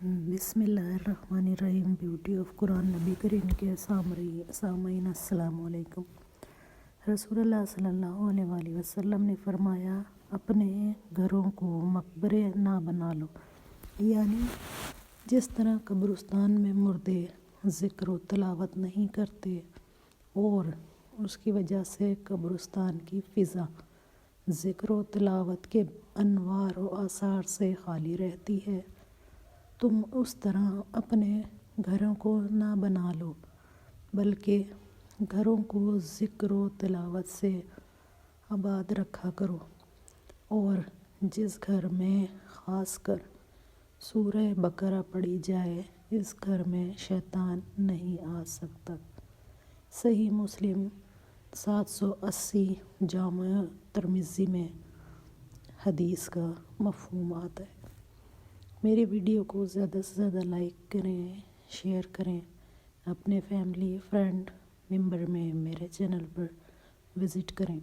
बिस्मिल्लाहिर्रहमानिर्रहीम। Beauty of Quran नबी करीम के सामईन अस्सलाम वालेकुम। रसूलुल्लाह सल्लल्लाहु अलैहि वसल्लम ने फरमाया, अपने घरों को मकबरे ना बना लो। यानी जिस तरह कब्रिस्तान में मुर्दे ज़िक्र व तिलावत नहीं करते और उसकी वजह से कब्रिस्तान की फ़िज़ा ज़िक्र व तिलावत के अनवार व आसार से खाली रहती है, तुम उस तरह अपने घरों को ना बना लो, बल्कि घरों को ज़िक्र व तिलावत से आबाद रखा करो। और जिस घर में ख़ासकर सूरह बकरा पढ़ी जाए, इस घर में शैतान नहीं आ सकता। सही मुस्लिम 780 जामे तिर्मिज़ी में हदीस का मफ़हूम आता है। मेरे वीडियो को ज़्यादा से ज़्यादा लाइक करें, शेयर करें, अपने फैमिली फ्रेंड मेंबर में मेरे चैनल पर विज़िट करें।